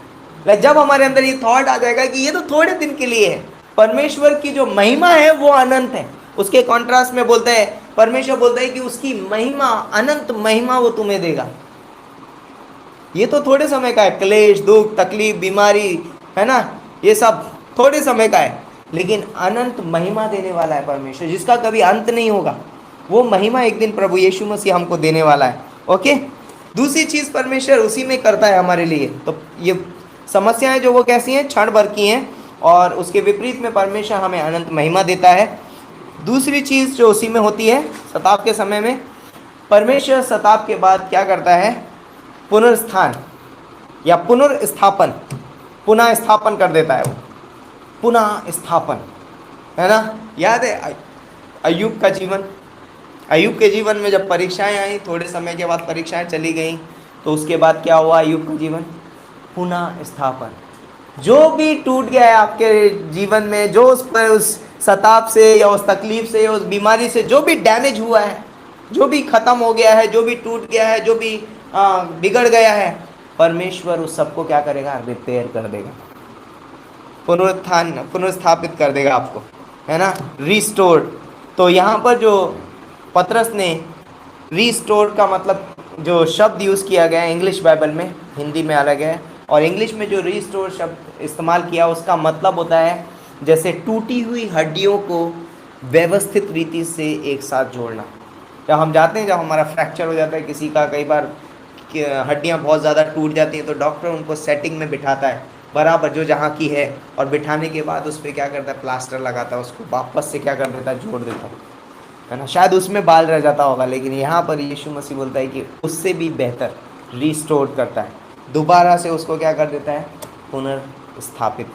A: जब हमारे अंदर ये थॉट आ जाएगा कि ये तो थोड़े दिन के लिए है, परमेश्वर की जो महिमा है वो अनंत है। उसके कॉन्ट्रास्ट में बोलता है, परमेश्वर बोलता है कि उसकी महिमा, अनंत महिमा वो तुम्हें देगा। ये तो थोड़े समय का है, क्लेश, दुख, तकलीफ, बीमारी, है ना, ये सब थोड़े समय का है, लेकिन अनंत महिमा देने वाला है परमेश्वर, जिसका कभी अंत नहीं होगा। वो महिमा एक दिन प्रभु यीशु मसीह हमको देने वाला है। ओके, दूसरी चीज परमेश्वर उसी में करता है हमारे लिए। तो ये समस्याएं जो वो कैसी हैं, क्षण भर की हैं, और उसके विपरीत में परमेश्वर हमें अनंत महिमा देता है। दूसरी चीज जो उसी में होती है, सताव के समय में परमेश्वर सताव के बाद क्या करता है, पुनर्स्थान या पुनर्स्थापन, पुनः स्थापन कर देता है वो, पुनः स्थापन, है ना। याद है अय्यूब का जीवन, अय्यूब के जीवन में जब परीक्षाएं आई, थोड़े समय के बाद परीक्षाएं चली गई, तो उसके बाद क्या हुआ, अय्यूब का जीवन पुनः स्थापन। जो भी टूट गया है आपके जीवन में, जो उस सताप से या उस तकलीफ से या उस बीमारी से जो भी डैमेज हुआ है, जो भी खत्म हो गया है, जो भी टूट गया है, जो भी बिगड़ गया है, परमेश्वर उस सबको क्या करेगा, रिपेयर कर देगा, पुनरुत्थान, पुनर्स्थापित कर देगा आपको, है ना, रिस्टोर्ड। तो यहाँ पर जो पतरस ने रिस्टोर का मतलब जो शब्द यूज़ किया गया है इंग्लिश बाइबल में, हिंदी में अलग है, और इंग्लिश में जो रिस्टोर शब्द इस्तेमाल किया उसका मतलब होता है जैसे टूटी हुई हड्डियों को व्यवस्थित रीति से एक साथ जोड़ना। जब हम जाते हैं, जब हमारा फ्रैक्चर हो जाता है किसी का, कई बार हड्डियाँ बहुत ज़्यादा टूट जाती हैं, तो डॉक्टर उनको सेटिंग में बिठाता है बराबर जो जहाँ की है, और बिठाने के बाद उस पर क्या करता है, प्लास्टर लगाता है, उसको वापस से क्या कर देता है, जोड़ देता है ना। शायद उसमें बाल रह जाता होगा, लेकिन यहाँ पर यीशु मसीह बोलता है कि उससे भी बेहतर रिस्टोर करता है, दोबारा से उसको क्या कर देता है, पुनर्स्थापित,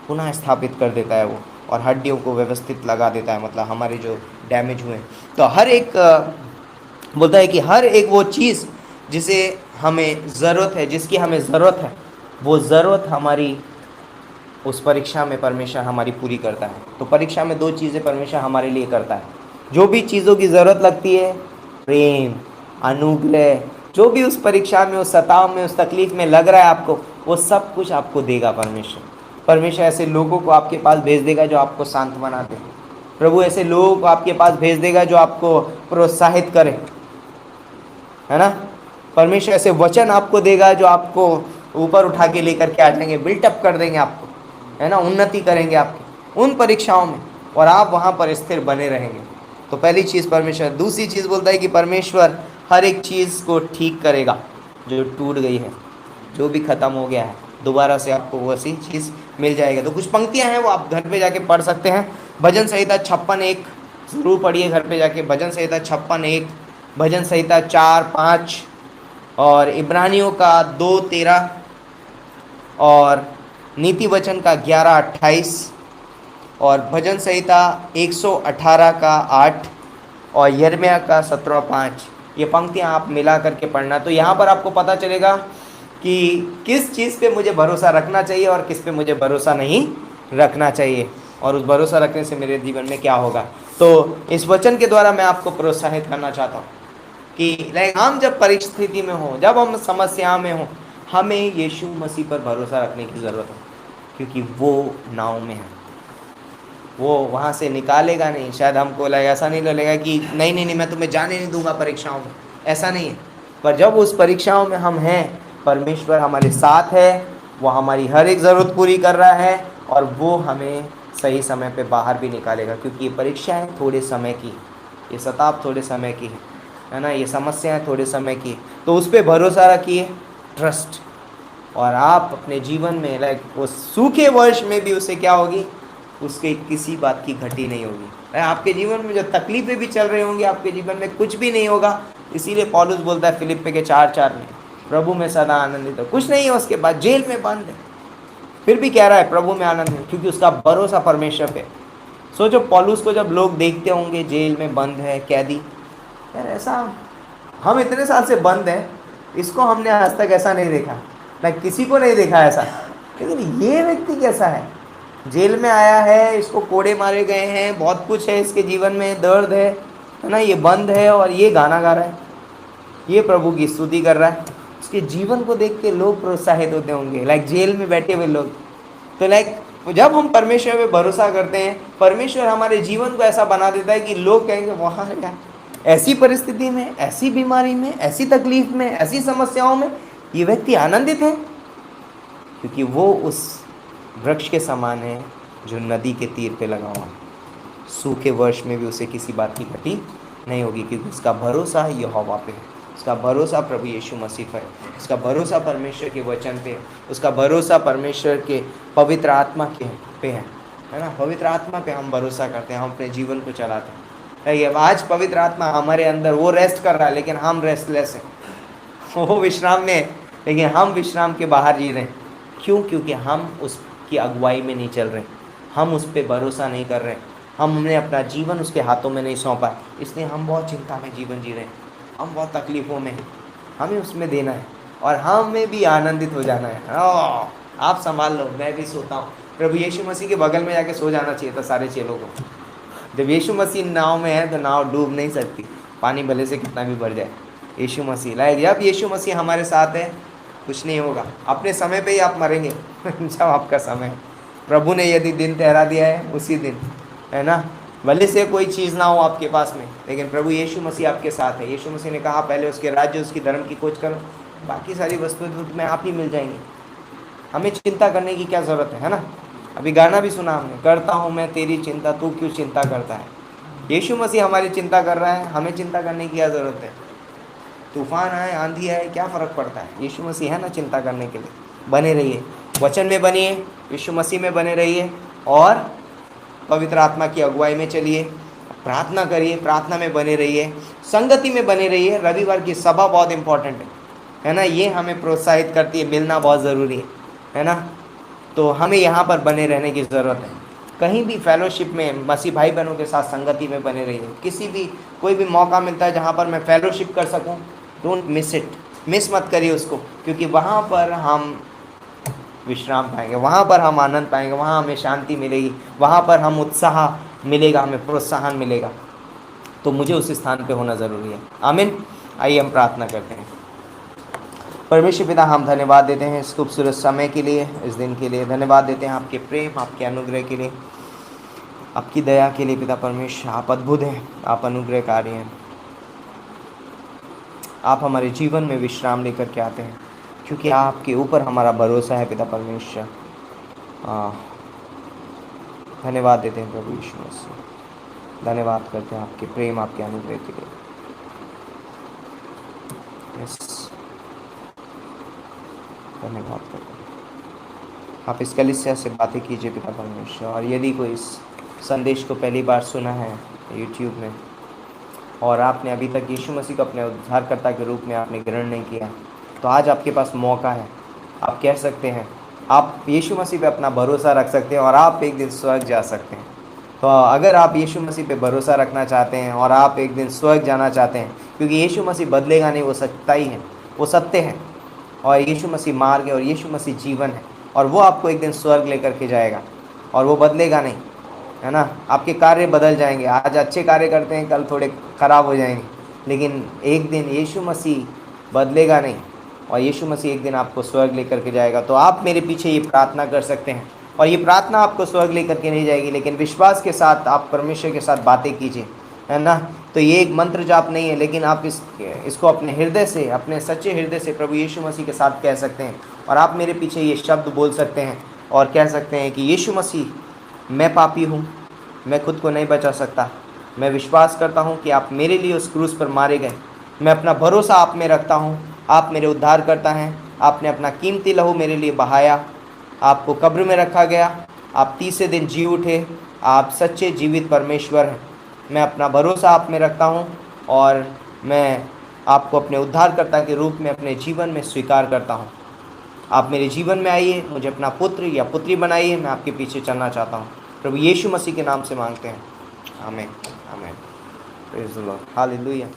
A: पुनः स्थापित कर देता है वो, और हड्डियों को व्यवस्थित लगा देता है, मतलब हमारे जो डैमेज हुए। तो हर एक बोलता है कि हर एक वो चीज़ जिसे हमें ज़रूरत है, जिसकी हमें ज़रूरत है, वो ज़रूरत हमारी उस परीक्षा में परमेश्वर हमारी पूरी करता है। तो परीक्षा में दो चीज़ें परमेश्वर हमारे लिए करता है। जो भी चीज़ों की ज़रूरत लगती है, प्रेम, अनुग्रह, जो भी उस परीक्षा में, उस सताव में, उस तकलीफ में लग रहा है आपको, वो सब कुछ आपको देगा परमेश्वर। परमेश्वर ऐसे लोगों को आपके पास भेज देगा जो आपको सांत्वना दे। प्रभु ऐसे लोगों को आपके पास भेज देगा जो आपको प्रोत्साहित करे, है ना। परमेश्वर ऐसे वचन आपको देगा जो आपको ऊपर उठा के लेकर के आ जाएंगे, बिल्टअप कर देंगे आपको, है ना, उन्नति करेंगे आपकी उन परीक्षाओं में, और आप वहाँ पर स्थिर बने रहेंगे। तो पहली चीज़ परमेश्वर। दूसरी चीज़ बोलता है कि परमेश्वर हर एक चीज़ को ठीक करेगा जो टूट गई है, जो भी ख़त्म हो गया है, दोबारा से आपको वैसी चीज़ मिल जाएगा। तो कुछ पंक्तियाँ हैं वो आप घर पे जाके पढ़ सकते हैं। भजन संहिता 56:1 ज़रूर पढ़िए घर पे जाके। भजन संहिता 56:1, भजन संहिता 4:5, और इब्रानियों का 2:13, और नीति वचन का 11:28, और भजन संहिता 118 का 8, और यिर्मयाह का 17:5। ये पंक्तियाँ आप मिला करके पढ़ना। तो यहाँ पर आपको पता चलेगा कि किस चीज़ पे मुझे भरोसा रखना चाहिए और किस पे मुझे भरोसा नहीं रखना चाहिए, और उस भरोसा रखने से मेरे जीवन में क्या होगा। तो इस वचन के द्वारा मैं आपको प्रोत्साहित करना चाहता हूँ कि हम जब परिस्थिति में हों, जब हम समस्या में हों, हमें यीशु मसीह पर भरोसा रखने की ज़रूरत है, क्योंकि वो नाव में है, वो वहाँ से निकालेगा नहीं। शायद हमको ऐसा नहीं लगेगा कि नहीं नहीं नहीं मैं तुम्हें जाने नहीं दूंगा परीक्षाओं में, ऐसा नहीं है। पर जब उस परीक्षाओं में हम हैं, परमेश्वर हमारे साथ है, वो हमारी हर एक ज़रूरत पूरी कर रहा है, और वो हमें सही समय पे बाहर भी निकालेगा, क्योंकि ये परीक्षाएँ थोड़े समय की, ये सताप थोड़े समय की है ना, ये समस्याएँ थोड़े समय की। तो उस पर भरोसा रखिए, ट्रस्ट, और आप अपने जीवन में वो सूखे वर्ष में भी उससे क्या होगी, उसके किसी बात की घटी नहीं होगी। आपके जीवन में जो तकलीफें भी चल रही होंगी, आपके जीवन में कुछ भी नहीं होगा। इसीलिए पौलुस बोलता है फिलिप्पी के 4:4 में, प्रभु में सदा आनंदित हो। कुछ नहीं है उसके बाद, जेल में बंद है, फिर भी कह रहा है प्रभु में आनंद है, क्योंकि उसका भरोसा परमेश्वर पे। सोचो पौलुस को जब लोग देखते होंगे जेल में बंद है, कैदी, यार ऐसा हम इतने साल से बंद हैं, इसको हमने आज तक ऐसा नहीं देखा, मैं किसी को नहीं देखा ऐसा, लेकिन ये व्यक्ति कैसा है, जेल में आया है, इसको कोड़े मारे गए हैं, बहुत कुछ है इसके जीवन में, दर्द है ना, ये बंद है और ये गाना गा रहा है। ये प्रभु की स्तुति कर रहा है। उसके जीवन को देख के लोग प्रोत्साहित होते होंगे, लाइक जेल में बैठे हुए लोग। तो लाइक जब हम परमेश्वर पे भरोसा करते हैं, परमेश्वर हमारे जीवन को ऐसा बना देता है कि लोग कहेंगे वहाँ क्या, ऐसी परिस्थिति में, ऐसी बीमारी में, ऐसी तकलीफ में, ऐसी समस्याओं में ये व्यक्ति आनंदित है, क्योंकि वो उस वृक्ष के समान है जो नदी के तीर पे लगा हुआ है। सूखे वर्ष में भी उसे किसी बात की घटी नहीं होगी, क्योंकि उसका भरोसा यहोवा पे है, उसका भरोसा प्रभु यीशु मसीह पर है, उसका भरोसा परमेश्वर के वचन पे है, उसका भरोसा परमेश्वर के पवित्र आत्मा के पे है ना। पवित्र आत्मा पे हम भरोसा करते हैं, हम अपने जीवन को चलाते हैं। आज पवित्र आत्मा हमारे अंदर, वो रेस्ट कर रहा है लेकिन हम रेस्टलेस हैं। वो विश्राम में है लेकिन हम विश्राम के बाहर जी रहे हैं। क्यों? क्योंकि हम उसकी अगुवाई में नहीं चल रहे, हम उस पर भरोसा नहीं कर रहे, हमने अपना जीवन उसके हाथों में नहीं सौंपा, इसलिए हम बहुत चिंता में जीवन जी रहे हैं, हम बहुत तकलीफ़ों में हैं। हमें उसमें देना है और हमें भी आनंदित हो जाना है। आप संभाल लो, मैं भी सोता हूँ। प्रभु यीशु मसीह के बगल में जाके सो जाना चाहिए था सारे चेलों को। जब यीशु मसीह नाव में है तो नाव डूब नहीं सकती, पानी भले से कितना भी भर जाए। यीशु मसीह लाइक, जब यीशु मसीह हमारे साथ है कुछ नहीं होगा। अपने समय पे ही आप मरेंगे जब आपका समय है। प्रभु ने यदि दिन ठहरा दिया है उसी दिन, है ना, भले से कोई चीज़ ना हो आपके पास में, लेकिन प्रभु यीशु मसीह आपके साथ है। यीशु मसीह ने कहा पहले उसके राज्य, उसकी धर्म की खोज करो, बाकी सारी वस्तुएं तो तुम्हें आप ही मिल जाएंगी। हमें चिंता करने की क्या ज़रूरत है ना। अभी गाना भी सुना हमने, करता हूँ मैं तेरी चिंता, तू क्यों चिंता करता है। यीशु मसीह हमारी चिंता कर रहा है, हमें चिंता करने की क्या ज़रूरत है। तूफान आए, आंधी आए, क्या फ़र्क पड़ता है, यीशु मसीह है ना चिंता करने के लिए। बने रहिए, वचन में बनिए, यीशु मसीह में बने रहिए और पवित्र आत्मा की अगुवाई में चलिए, प्रार्थना करिए, प्रार्थना में बने रहिए, संगति में बने रहिए। रविवार की सभा बहुत इंपॉर्टेंट है ना, ये हमें प्रोत्साहित करती है, मिलना बहुत ज़रूरी है ना। तो हमें यहाँ पर बने रहने की ज़रूरत है। कहीं भी फेलोशिप में मसीह भाई बहनों के साथ संगति में बने रहिए। किसी भी कोई भी मौका मिलता है जहाँ पर मैं फेलोशिप कर सकूँ, डोंट मिस इट, मिस मत करिए उसको, क्योंकि वहाँ पर हम विश्राम पाएंगे, वहाँ पर हम आनंद पाएंगे, वहाँ हमें शांति मिलेगी, वहाँ पर हम उत्साह मिलेगा, हमें प्रोत्साहन मिलेगा। तो मुझे उस स्थान पे होना ज़रूरी है। आमीन। आइए हम प्रार्थना करते हैं। परमेश्वर पिता, हम धन्यवाद देते हैं इस खूबसूरत समय के लिए, इस दिन के लिए धन्यवाद देते हैं, आपके प्रेम, आपके अनुग्रह के लिए, आपकी दया के लिए। पिता परमेश्वर, आप अद्भुत हैं, आप अनुग्रहकारी हैं, आप हमारे जीवन में विश्राम लेकर के आते हैं, क्योंकि आपके ऊपर हमारा भरोसा है। पिता परमेश्वर, धन्यवाद देते हैं प्रभु यीशु मसीह, धन्यवाद करते हैं आपके प्रेम, आपके अनुग्रह के लिए। यस, धन्यवाद करते हैं। आप इस कलीसिया से बातें कीजिए पिता परमेश्वर। और यदि कोई इस संदेश को पहली बार सुना है यूट्यूब में और आपने अभी तक यीशु मसीह को अपने उद्धारकर्ता के रूप में आपने ग्रहण नहीं किया, तो आज आपके पास मौका है। आप कह सकते हैं, आप यीशु मसीह पे अपना भरोसा रख सकते हैं और आप एक दिन स्वर्ग जा सकते हैं। तो अगर आप यीशु मसीह पे भरोसा रखना चाहते हैं और आप एक दिन स्वर्ग जाना चाहते हैं, क्योंकि यीशु मसीह बदलेगा नहीं, वो सच्चाई है, वो सत्य है, और यीशु मसीह मार्ग है और यीशु मसीह जीवन है, और वो आपको एक दिन स्वर्ग लेकर के जाएगा और वो बदलेगा नहीं, है ना। आपके कार्य बदल जाएंगे, आज अच्छे कार्य करते हैं, कल थोड़े ख़राब हो जाएंगे, लेकिन एक दिन यीशु मसीह बदलेगा नहीं और यीशु मसीह एक दिन आपको स्वर्ग लेकर के जाएगा। तो आप मेरे पीछे ये प्रार्थना कर सकते हैं, और ये प्रार्थना आपको स्वर्ग लेकर के नहीं जाएगी, लेकिन विश्वास के साथ आप परमेश्वर के साथ बातें कीजिए, है ना। तो ये एक मंत्र जाप नहीं है, लेकिन आप इसको अपने हृदय से, अपने सच्चे हृदय से प्रभु यीशु मसीह के साथ कह सकते हैं। और आप मेरे पीछे ये शब्द बोल सकते हैं और कह सकते हैं कि यीशु मसीह, मैं पापी हूँ, मैं खुद को नहीं बचा सकता, मैं विश्वास करता हूँ कि आप मेरे लिए उस क्रूस पर मारे गए, मैं अपना भरोसा आप में रखता हूँ, आप मेरे उद्धार करता हैं, आपने अपना कीमती लहू मेरे लिए बहाया, आपको कब्र में रखा गया, आप तीसरे दिन जी उठे, आप सच्चे जीवित परमेश्वर हैं। मैं अपना भरोसा आप में रखता हूँ और मैं आपको अपने उद्धारकर्ता के रूप में अपने जीवन में स्वीकार करता हूँ। आप मेरे जीवन में आइए, मुझे अपना पुत्र या पुत्री बनाइए, मैं आपके पीछे चलना चाहता हूँ। प्रभु यीशु मसीह के नाम से मांगते हैं, आमीन, आमीन। Praise the Lord, hallelujah.